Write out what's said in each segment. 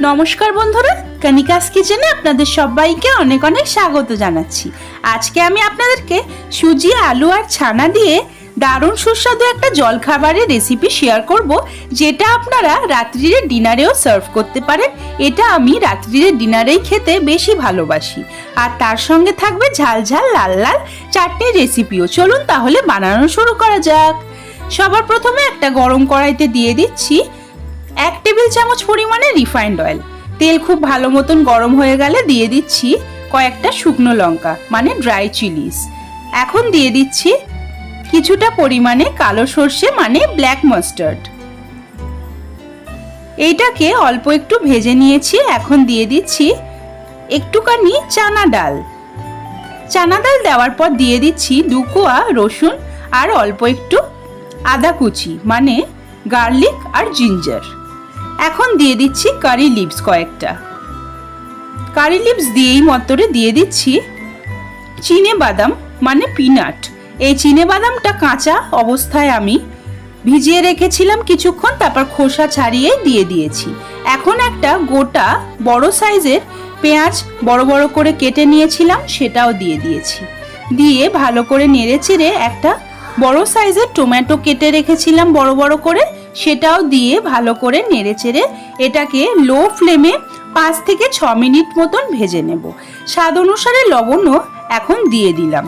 নমস্কার বন্ধুরা, কনিকাস কিচেনে আপনাদের সবাইকে অনেক অনেক স্বাগত জানাচ্ছি। আজকে আমি আপনাদেরকে সুজি, আলু আর ছানা দিয়ে দারুণ সুস্বাদু একটা জলখাবারের রেসিপি শেয়ার করব, যেটা আপনারা রাত্রিরে ডিনারেও সার্ভ করতে পারেন। এটা আমি রাত্রিরে ডিনারেই খেতে বেশি ভালোবাসি। আর তার সঙ্গে থাকবে ঝাল ঝাল লাল লাল চাটনির রেসিপিও। চলুন তাহলে বানানো শুরু করা যাক। সবার প্রথমে একটা গরম কড়াইতে দিয়ে দিচ্ছি 1 টেবিল চামচ পরিমাণে রিফাইন্ড অয়েল। তেল খুব ভালো মতন গরম হয়ে গেলে দিয়ে দিচ্ছি কয়েকটা শুকনো লঙ্কা মানে ড্রাই চিলিস। এখন দিয়ে দিচ্ছি কিছুটা পরিমাণে কালো সর্ষে মানে ব্ল্যাক মাস্টার্ড। এইটাকে অল্প একটু ভেজে নিয়েছি। এখন দিয়ে দিচ্ছি একটুখানি চানা ডাল। চানা ডাল দেওয়ার পর দিয়ে দিচ্ছি 2 কোয়া রসুন আর অল্প একটু আদা কুচি মানে গার্লিক আর জিঞ্জার। এখন দিয়ে দিচ্ছি কারি লিভস কয়েকটা। কারি লিভস দিয়েই মতরে দিয়ে দিচ্ছি চিনে বাদাম মানে পিনাট। এই চিনে বাদামটা কাঁচা অবস্থায় আমি ভিজিয়ে রেখেছিলাম কিছুক্ষণ, তারপর খোসা ছাড়িয়ে দিয়ে দিয়েছি। এখন একটা গোটা বড় সাইজের পেঁয়াজ বড় বড় করে কেটে নিয়েছিলাম, সেটাও দিয়ে দিয়েছি। দিয়ে ভালো করে নেড়েচেড়ে একটা বড় সাইজের টমেটো কেটে রেখেছিলাম বড় বড় করে, সেটাও দিয়ে ভালো করে নেড়েচেড়ে এটাকে লো ফ্লেমে 5 থেকে 6 মিনিট মতন ভেজে নেব। স্বাদ অনুসারে লবণও এখন দিয়ে দিলাম।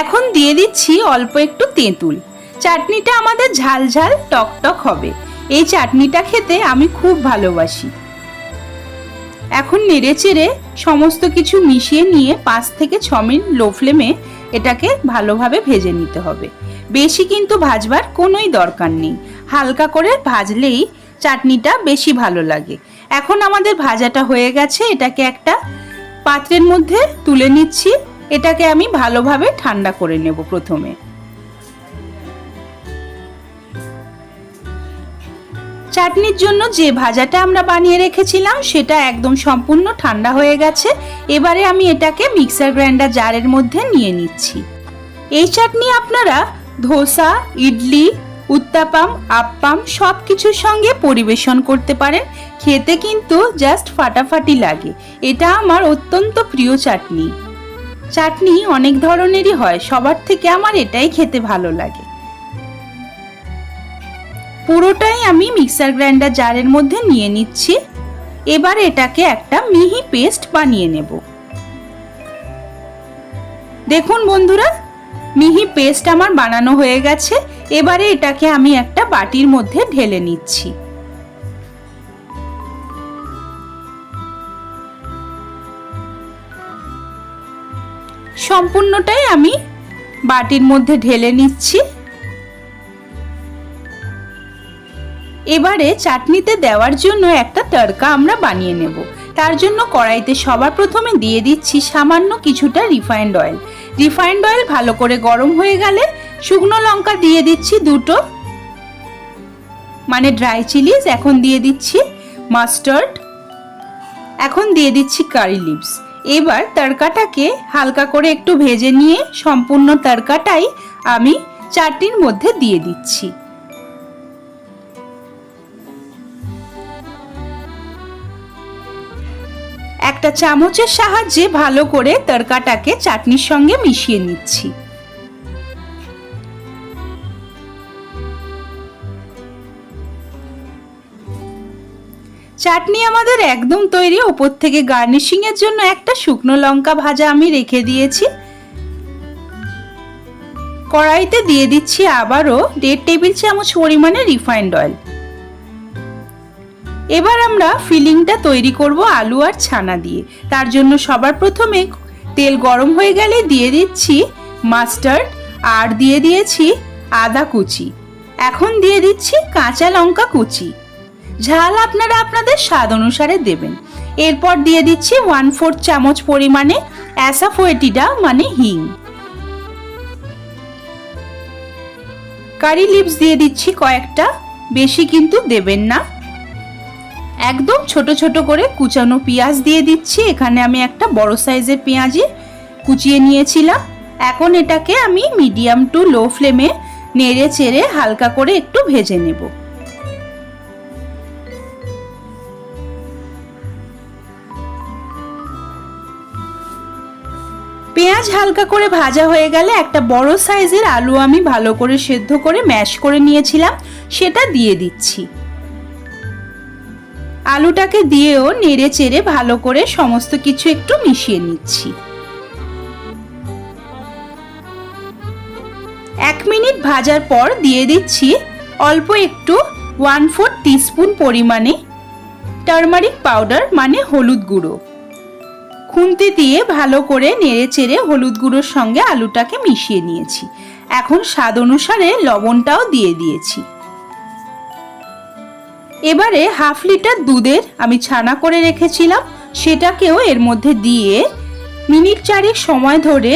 এখন দিয়ে দিচ্ছি অল্প একটু তেঁতুল। চাটনিটা আমাদের ঝাল ঝাল টক টক হবে। এই চাটনিটা খেতে আমি খুব ভালোবাসি। এখন নেড়েচেড়ে সমস্ত কিছু মিশিয়ে নিয়ে 5 থেকে 6 মিনিট লো ফ্লেমে এটাকে ভালোভাবে ভেজে নিতে হবে। বেশি কিন্তু ভাজবার কোনোই দরকার নেই, হালকা করে ভাজলেই চাটনিটা বেশি ভালো লাগে। এখন আমাদের ভাজাটা হয়ে গেছে, এটাকে একটা পাত্রের মধ্যে তুলে নিচ্ছি। এটাকে আমি ভালোভাবে ঠান্ডা করে নেব। প্রথমে চাটনির জন্য যে ভাজাটা আমরা বানিয়ে রেখেছিলাম সেটা একদম সম্পূর্ণ ঠান্ডা হয়ে গেছে। এবারে আমি এটাকে মিক্সার গ্রাইন্ডার জারের মধ্যে নিয়ে নিচ্ছি। এই চাটনি আপনারা ধোসা, ইডলি, উত্তাপাম, আপ্পাম সব কিছুর সঙ্গে পরিবেশন করতে পারেন। খেতে কিন্তু জাস্ট ফাটাফাটি লাগে। এটা আমার অত্যন্ত প্রিয় চাটনি। চাটনি অনেক ধরনেরই হয়, সবার থেকে আমার এটাই খেতে ভালো লাগে। পুরোটাই আমি মিক্সার গ্রাইন্ডার জারের মধ্যে নিয়ে নিচ্ছি। এবার এটাকে একটা মিহি পেস্ট বানিয়ে নেব। দেখুন বন্ধুরা, মিহি পেস্ট আমার বানানো হয়ে গেছে। এবারে এটাকে আমি একটা বাটির মধ্যে ঢেলে নিচ্ছি। সম্পূর্ণটাই আমি বাটির মধ্যে ঢেলে নিচ্ছি। এবারে চাটনিতে দেওয়ার জন্য একটা তড়কা আমরা বানিয়ে নেব। তার জন্য কড়াইতে সবার প্রথমে দিয়ে দিচ্ছি সামান্য কিছুটা রিফাইন্ড অয়েল। রিফাইন্ড অয়েল ভালো করে গরম হয়ে গেলে শুকনো লঙ্কা দিয়ে দিচ্ছি 2টো মানে ড্রাই চিলিস। এখন দিয়ে দিচ্ছি মাস্টার্ড। এখন দিয়ে দিচ্ছি কারি লিভস। এবার তড়কাটাকে হালকা করে একটু ভেজে নিয়ে সম্পূর্ণ তড়কাটাই আমি চাটনির মধ্যে দিয়ে দিচ্ছি। একটা চামচের সাহায্যে ভালো করে তড়কাটাকে চাটনির সঙ্গে মিশিয়ে নিচ্ছি। চাটনি আমাদের একদম তৈরি। উপর থেকে গার্নিশিং এর জন্য একটা শুকনো লঙ্কা ভাজা আমি রেখে দিয়েছি। কড়াইতে দিয়ে দিচ্ছি আবারও 1.5 টেবিল চামচ পরিমাণে রিফাইন্ড অয়েল। এবার আমরা ফিলিংটা তৈরি করব আলু আর ছানা দিয়ে। তার জন্য সবার প্রথমে তেল গরম হয়ে গেলে দিয়ে দিচ্ছি মাস্টার্ড আর দিয়ে দিয়েছি আদা কুচি। এখন দিয়ে দিচ্ছি কাঁচা লঙ্কা কুচি। ঝাল আপনারা আপনাদের স্বাদ অনুসারে দেবেন। এরপর দিয়ে দিচ্ছি 1/4 চামচ পরিমাণে অ্যাসাফোয়েটিডা মানে হিং। কারি লিভস দিয়ে দিচ্ছি কয়েকটা, বেশি কিন্তু দেবেন না। একদম ছোট ছোট করে কুচানো পেঁয়াজ দিয়ে দিচ্ছি। এখানে আমি একটা বড় সাইজের পেঁয়াজই কুচিয়ে নিয়েছিলাম। এখন এটাকে আমি মিডিয়াম টু লো ফ্লেমে নেড়ে চেড়ে হালকা করে একটু ভেজে নেব। পেঁয়াজ হালকা করে ভাজা হয়ে গেলে একটা বড় সাইজের আলু আমি ভালো করে সেদ্ধ করে ম্যাশ করে নিয়েছিলাম, সেটা দিয়ে দিচ্ছি। আলুটাকে দিয়েও নেড়ে চেড়ে ভালো করে সমস্ত কিছু একটু মিশিয়ে নিচ্ছি। 1 মিনিট ভাজার পর দিয়ে দিচ্ছি অল্প একটু 1/4 টিস্পুন পরিমাণে টারমারিক পাউডার মানে হলুদ গুঁড়ো। খুন্তি দিয়ে ভালো করে নেড়ে চেড়ে হলুদ গুঁড়োর সঙ্গে আলুটাকে মিশিয়ে নিয়েছি। এখন স্বাদ অনুসারে লবণটাও দিয়ে দিয়েছি। এবারে 1/2 লিটার দুধের আমি ছানা করে রেখেছিলাম, সেটাকেও এর মধ্যে দিয়ে মিনিট 4 সময় ধরে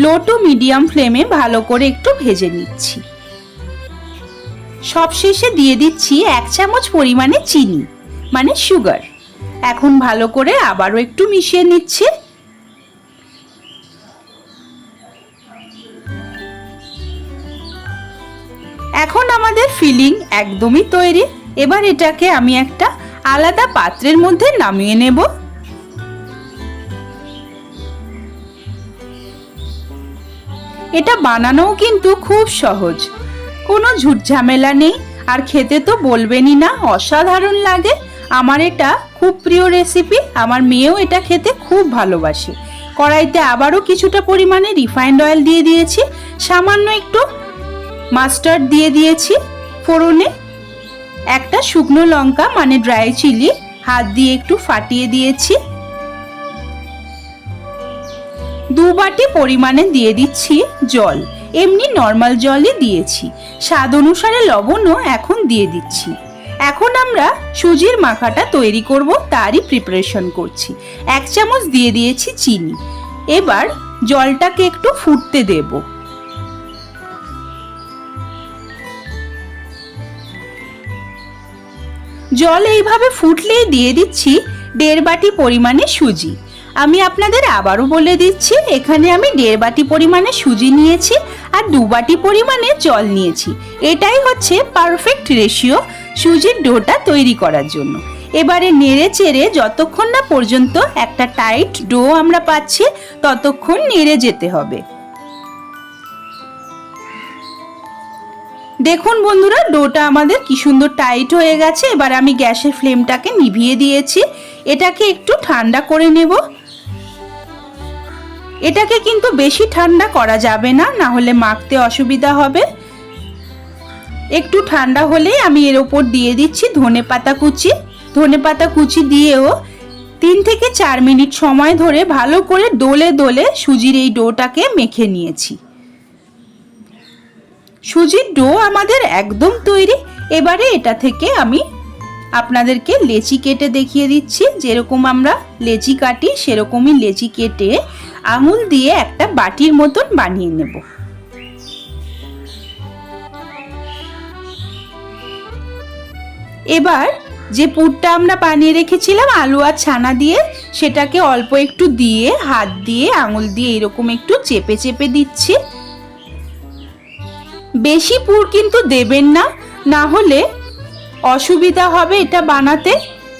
লো টু মিডিয়াম ফ্লেমে ভালো করে একটু ভেজে নিচ্ছি। সবশেষে দিয়ে দিচ্ছি 1 চামচ পরিমাণে চিনি মানে সুগার। এখন ভালো করে আবারও একটু মিশিয়ে নিচ্ছি। এখন আমাদের ফিলিং একদমই তৈরি। এবার এটাকে আমি একটা আলাদা পাত্রের মধ্যে নামিয়ে নেব। এটা বানানোও কিন্তু খুব সহজ, কোনো ঝুট ঝামেলা নেই, আর খেতে তো বলবেনই না, অসাধারণ লাগে। আমার এটা খুব প্রিয় রেসিপি, আমার মেয়েও এটা খেতে খুব ভালোবাসে। কড়াইতে আবারও কিছুটা পরিমাণে রিফাইন্ড অয়েল দিয়ে দিয়েছি, সামান্য একটু মাস্টার্ড দিয়ে দিয়েছি ফোড়নে, একটা শুকনো লঙ্কা মানে ড্রাই চিলি হাত দিয়ে একটু ফাটিয়ে দিয়েছি। 2 বাটি পরিমাণে দিয়ে দিচ্ছি জল, এমনি নর্মাল জলই দিয়েছি। স্বাদ অনুসারে লবণও এখন দিয়ে দিচ্ছি। এখন আমরা সুজির মাখাটা তৈরি করব, তারই প্রিপারেশন করছি। 1 চামচ দিয়ে দিয়েছি চিনি। এবার জলটাকে একটু ফুটতে দেব। জল এইভাবে ফুটলেই দিয়ে দিচ্ছি 1.5 বাটি পরিমাণে সুজি। আমি আপনাদের আবারও বলে দিচ্ছি, এখানে আমি 1.5 বাটি পরিমাণে সুজি নিয়েছি আর 2 বাটি পরিমাণে জল নিয়েছি। এটাই হচ্ছে পারফেক্ট রেশিও সুজির ডোটা তৈরি করার জন্য। এবারে নেড়ে চেড়ে যতক্ষণ না পর্যন্ত একটা টাইট ডো আমরা পাচ্ছি ততক্ষণ নেড়ে যেতে হবে। দেখুন বন্ধুরা, ডোটা আমাদের কি সুন্দর টাইট হয়ে গেছে। এবার আমি গ্যাসের ফ্লেমটাকে নিভিয়ে দিয়েছি। এটাকে একটু ঠান্ডা করে নেব। এটাকে কিন্তু বেশি ঠান্ডা করা যাবে না, না হলে মাখতে অসুবিধা হবে। একটু ঠান্ডা হলেই আমি এর উপর দিয়ে দিচ্ছি ধনেপাতা কুচি। ধনেপাতা কুচি দিয়েও 3 থেকে 4 মিনিট সময় ধরে ভালো করে দোলে দোলে সুজির এই ডোটাকে মেখে নিয়েছি। সুজির ডো আমাদের একদম তৈরি। এবারে এটা থেকে আমি আপনাদেরকে লেচি কেটে দেখিয়ে দিচ্ছি। যেরকম আমরা লেচি কাটি সেরকমই লেচি কেটে আঙুল দিয়ে একটা বাটির মতন বানিয়ে নেব। এবার যে পুরটা আমরা বানিয়ে রেখেছিলাম আলু আর ছানা দিয়ে, সেটাকে অল্প একটু দিয়ে হাত দিয়ে আঙুল দিয়ে এরকম একটু চেপে চেপে দিচ্ছি। বেশি পুর কিন্তু দেবেন না, না হলে অসুবিধা হবে এটা বানাতে,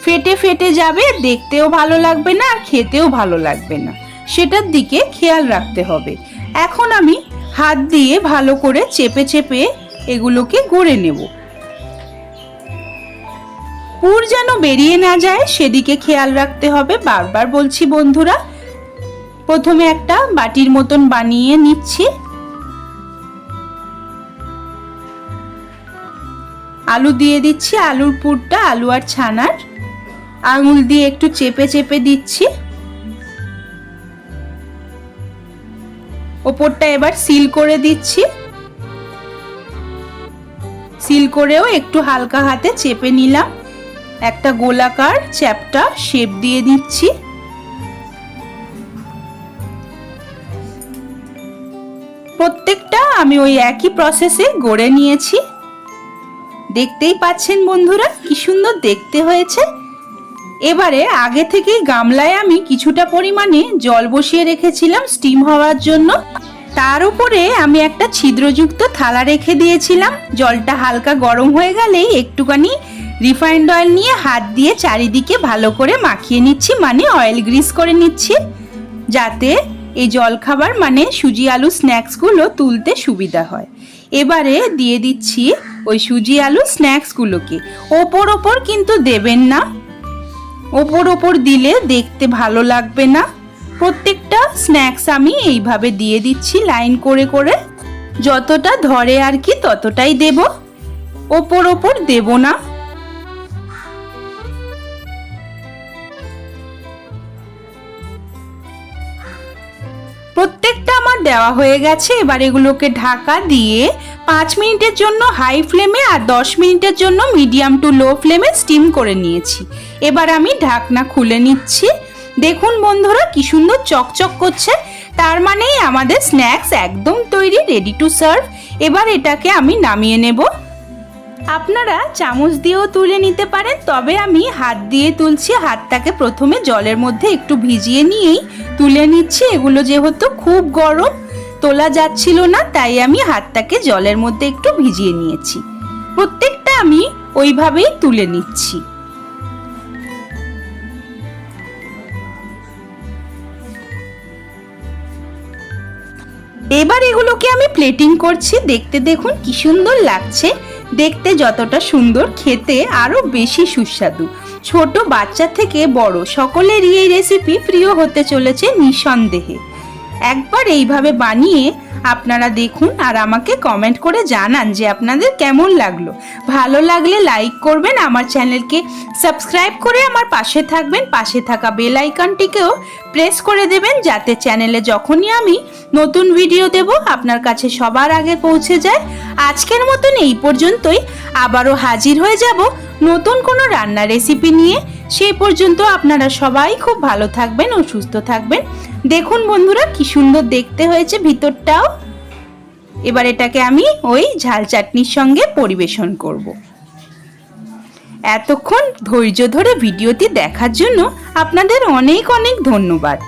ফেটে ফেটে যাবে, দেখতেও ভালো লাগবে না আর খেতেও ভালো লাগবে না, সেটার দিকে খেয়াল রাখতে হবে। এখন আমি হাত দিয়ে ভালো করে চেপে চেপে এগুলোকে গড়ে নেব। পুর যেন বেরিয়ে না যায় সেদিকে খেয়াল রাখতে হবে। বারবার বলছি বন্ধুরা। প্রথমে একটা বাটির মতন বানিয়ে নিচ্ছি। আলু দিয়ে দিচ্ছি, আলুর পুরটা আলু আর ছানার আঙুল দিয়ে একটু চেপে চেপে দিচ্ছি। ওপরটা এবার সিল করে দিচ্ছি। সিল করেও একটু হালকা হাতে চেপে নিলাম। একটা গোলাকার চ্যাপ্টা শেপ দিয়ে দিচ্ছি। প্রত্যেকটা আমি ওই একই প্রসেসে গড়ে নিয়েছি। দেখতেই পাচ্ছেন বন্ধুরা কি সুন্দর দেখতে হয়েছে। এবারে আগে থেকেই গামলায় আমি কিছুটা পরিমাণে জল বসিয়ে রেখেছিলাম স্টিম হওয়ার জন্য। তার উপরে আমি একটা ছিদ্রযুক্ত থালা রেখে দিয়েছিলাম। জলটা হালকা গরম হয়ে গেলেই একটুখানি রিফাইন্ড অয়েল নিয়ে হাত দিয়ে চারিদিকে ভালো করে মাখিয়ে নিচ্ছি, মানে অয়েল গ্রিস করে নিচ্ছি, যাতে এই জলখাবার মানে সুজি আলু স্ন্যাক্সগুলো তুলতে সুবিধা হয়। এবারে দিয়ে দিচ্ছি ওই সুজি আলু স্ন্যাক্সগুলোকে। ওপর কিন্তু দেবেন না, ওপর দিলে দেখতে ভালো লাগবে না। প্রত্যেকটা স্ন্যাক্স আমি এইভাবে দিয়ে দিচ্ছি লাইন করে করে, যতটা ধরে আর কি ততটাই দেব, ওপর দেব না। প্রত্যেকটা আমার দেওয়া হয়ে গেছে। এবার এগুলোকে ঢাকা দিয়ে 5 মিনিটের জন্য হাই ফ্লেমে আর 10 মিনিটের জন্য মিডিয়াম টু লো ফ্লেমে স্টিম করে নিয়েছি। এবার আমি ঢাকনা খুলে নিচ্ছি। দেখুন বন্ধুরা কি সুন্দর চকচক করছে, তার মানে আমাদের স্ন্যাক্স একদম তৈরি, রেডি টু সার্ভ। এবার এটাকে আমি নামিয়ে নেব। আপনারা চামচ দিয়েও তুলে নিতে পারেন, তবে আমি হাত দিয়ে তুলছি। হাতটাকে প্রথমে জলের মধ্যে একটু ভিজিয়ে নিয়েই তুলে নিচ্ছি। এগুলো যেহেতু খুব গরম, তোলা যাচ্ছিল না, তাই আমি হাতটাকে জলের মধ্যে একটু ভিজিয়ে নিয়েছি। প্রত্যেকটা আমি ওইভাবেই তুলে নিচ্ছি। এবার এগুলোকে আমি প্লেটিং করছি। দেখতে দেখুন কি সুন্দর লাগছে, দেখতে যতটা সুন্দর খেতে আরো বেশি সুস্বাদু। ছোট বাচ্চা থেকে বড় সকলেরই এই রেসিপি প্রিয় হতে চলেছে নিঃসন্দেহে। একবার এইভাবে বানিয়ে আপনারা দেখুন আর আমাকে কমেন্ট করে জানান যে আপনাদের কেমন লাগলো। ভালো লাগলে লাইক করবেন, আমার চ্যানেলকে সাবস্ক্রাইব করে আমার পাশে থাকবেন। পাশে থাকা বেল আইকনটিকেও প্রেস করে দেবেন, যাতে চ্যানেলে যখনই আমি নতুন ভিডিও দেব আপনার কাছে সবার আগে পৌঁছে যায়। আজকের মতন এই পর্যন্তই, আবারও হাজির হয়ে যাব নতুন কোনো রান্নার রেসিপি নিয়ে। সেই পর্যন্ত আপনারা সবাই খুব ভালো থাকবেন ও সুস্থ থাকবেন। দেখুন বন্ধুরা কি সুন্দর দেখতে হয়েছে ভিতরটাও। এবার এটাকে আমি ওই ঝাল চাটনির সঙ্গে পরিবেশন করব। এতক্ষণ ধৈর্য ধরে ভিডিওটি দেখার জন্য আপনাদের অনেক অনেক ধন্যবাদ।